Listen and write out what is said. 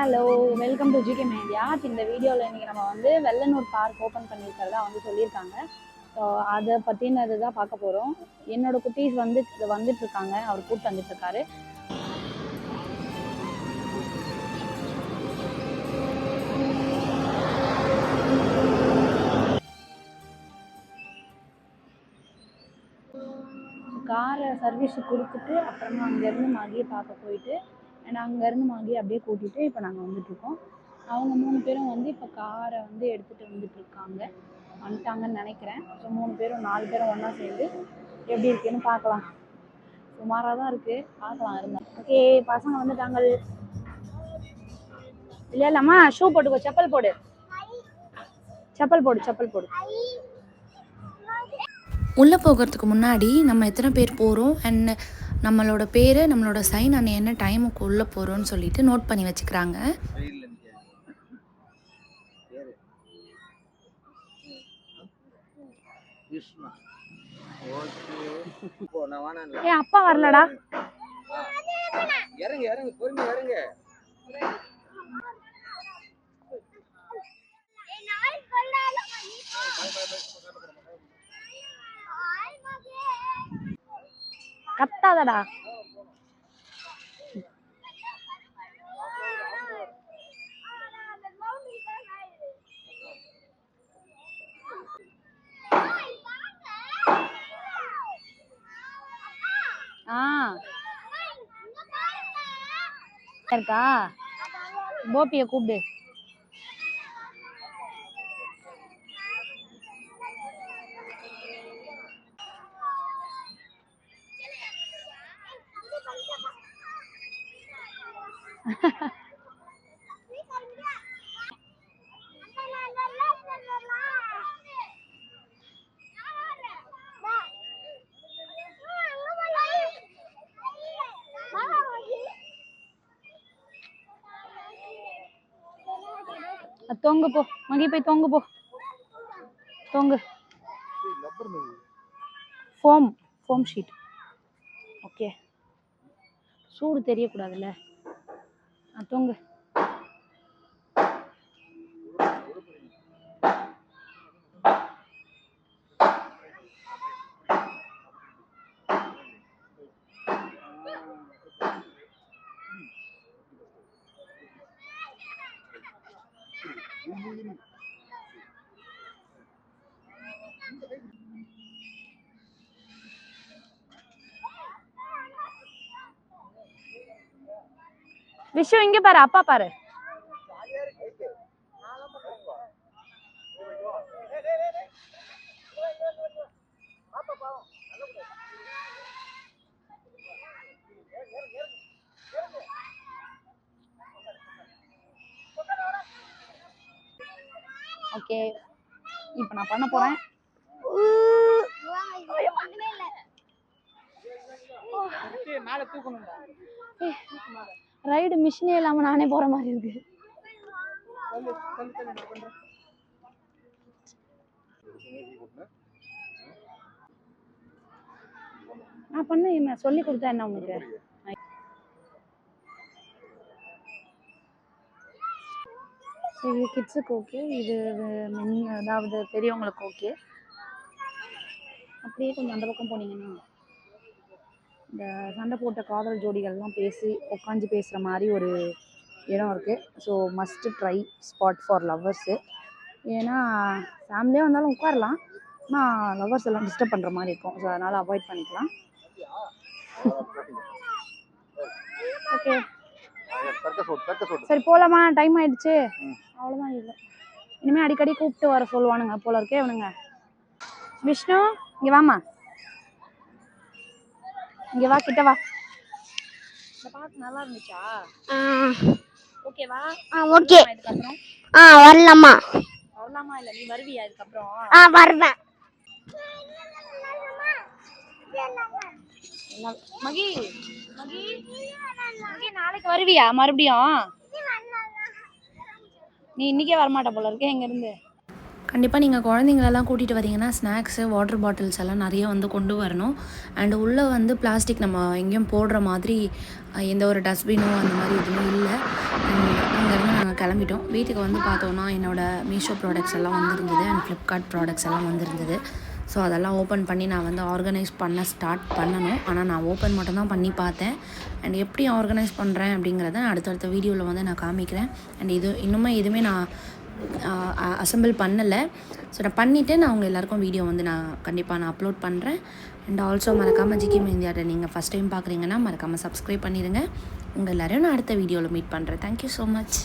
Hello, welcome to GK media. இந்த வீடியோவில் இன்றைக்கி நம்ம வந்து வெள்ளனூர் பார்க் ஓப்பன் பண்ணியிருக்கிறதா வந்து சொல்லியிருக்காங்க. ஸோ அதை பற்றினது தான் பார்க்க போகிறோம். என்னோட குட்டீஸ் வந்து வந்துட்டுருக்காங்க, அவர் கூப்பிட்டு வந்துட்டுருக்காரு. காரை சர்வீஸு கொடுத்துட்டு அப்புறமா அங்கேருந்து மகியை பார்க்க போயிட்டு அண்ட் அங்கேருந்து மகியை அப்படியே கூட்டிகிட்டு இப்போ நாங்கள் வந்துட்டுருக்கோம். அவங்க 3 பேரும் வந்து இப்போ காரை வந்து எடுத்துகிட்டு வந்துட்டாங்கன்னு நினைக்கிறேன். ஸோ 3 பேரும் 4 பேரும் ஒன்றா சேர்ந்து எப்படி இருக்குன்னு பார்க்கலாம். சுமாராக தான் இருக்குது, பார்க்கலாம் இருந்தால். ஓகே, பசங்க வந்துட்டாங்க. இல்லை இல்லைம்மா, ஷூ போட்டுக்கோ, செப்பல் போடு. உள்ளே போகிறதுக்கு முன்னாடி நம்ம எத்தனை பேர் போகிறோம் அண்ட் நம்மளோட பேர், நம்மளோட சைன் அண்ட் என்ன டைமுக்கு உள்ளே போகிறோன்னு சொல்லிட்டு நோட் பண்ணி வச்சுக்கிறாங்க. ஏன் அப்பா வரலடா? இறங்கு பொறுமையா இறங்கு. கத்தாதடா. இருக்கா? கோபிய கூப்பிடு. தொங்கு போ மகி, போய் தொங்கு போ. தொங்கு. Foam sheet. ஓகே, சூடு தெரியக்கூடாதுல்ல. தொங்கு. விஷு இங்க பாரு, அப்பா பாரு. ஓகே, இப்போ நான் பண்ண போறேன். ரைடு மிஷினே இல்லாம நானே போற மாதிரி இருக்கு. நான் பண்ண என்ன சொல்லி கொடுத்தா என்ன உங்களுக்கு? இது கிட்ஸுக்கு ஓகே, இது அதாவது பெரியவங்களுக்கு ஓகே. அப்படியே கொஞ்சம் அந்த பக்கம் போனீங்கன்னா இந்த சண்டை போட்ட காதல் ஜோடிகள்லாம் பேசி உட்காந்து பேசுகிற மாதிரி ஒரு இடம் இருக்குது. So must try spot for lovers. ஏன்னா ஃபேமிலியாக வந்தாலும் உட்காரலாம், ஆனால் லவ்வர்ஸ் எல்லாம் டிஸ்டர்ப் பண்ணுற மாதிரி இருக்கும். ஸோ அதனால் அவாய்ட் பண்ணிக்கலாம். ஓகே, சரி போகலாமா? டைம் ஆயிடுச்சு. அவ்வளோதான். இல்லை, இனிமேல் அடிக்கடி கூப்பிட்டு வர சொல்லுவானுங்க போல இருக்கே இவனுங்க. விஷ்ணு இங்கே வாமா, இங்கே வா, கிட்ட வா. இந்த பாட்டு நல்லா இருந்துச்சா? ஓகேவா? ஓகே. இதுக்கப்புறம் வரலாமா? இல்லை, நீ வருவியா இதுக்கப்புறம்? வருவேன். மகி நாளைக்கு வருவியா மறுபடியும்? நீ இன்னைக்கே வரமாட்ட போல இருக்கே இங்க இருந்து. கண்டிப்பாக நீங்கள் குழந்தைங்களெல்லாம் கூட்டிகிட்டு வரீங்கன்னா ஸ்நாக்ஸு, வாட்டர் பாட்டில்ஸ் எல்லாம் நிறைய வந்து கொண்டு வரணும். அண்டு உள்ளே வந்து பிளாஸ்டிக் நம்ம எங்கேயும் போடுற மாதிரி எந்த ஒரு டஸ்ட்பினோ அந்த மாதிரி எதுவுமே இல்லை. அங்கே நாங்கள் கிளம்பிட்டோம். வீட்டுக்கு வந்து பார்த்தோன்னா என்னோடய மீஷோ ப்ராடக்ட்ஸ் எல்லாம் வந்துருந்தது அண்ட் ஃப்ளிப்கார்ட் ப்ராடக்ட்ஸ் எல்லாம் வந்துருந்தது. ஸோ அதெல்லாம் ஓப்பன் பண்ணி நான் வந்து ஆர்கனைஸ் பண்ண ஸ்டார்ட் பண்ணணும். ஆனால் நான் ஓப்பன் மட்டும்தான் பண்ணி பார்த்தேன். அண்ட் எப்படி ஆர்கனைஸ் பண்ணுறேன் அப்படிங்கிறத அடுத்தடுத்த வீடியோவில் வந்து நான் காமிக்கிறேன். அண்ட் இன்னுமே எதுவுமே நான் அசெம்பிள் பண்ணலை. ஸோ நான் பண்ணிவிட்டு நான் உங்கள் எல்லாேருக்கும் வீடியோ வந்து நான் கண்டிப்பாக அப்லோட் பண்ணுறேன். அண்ட் ஆல்சோ மறக்காமல் ஜிகே மெஹந்தியாட்ட நீங்கள் ஃபஸ்ட் டைம் பார்க்குறீங்கன்னா மறக்காமல் சப்ஸ்கிரைப் பண்ணிடுங்க. உங்கள் எல்லோரையும் நான் அடுத்த வீடியோவில் மீட் பண்ணுறேன். Thank you so much.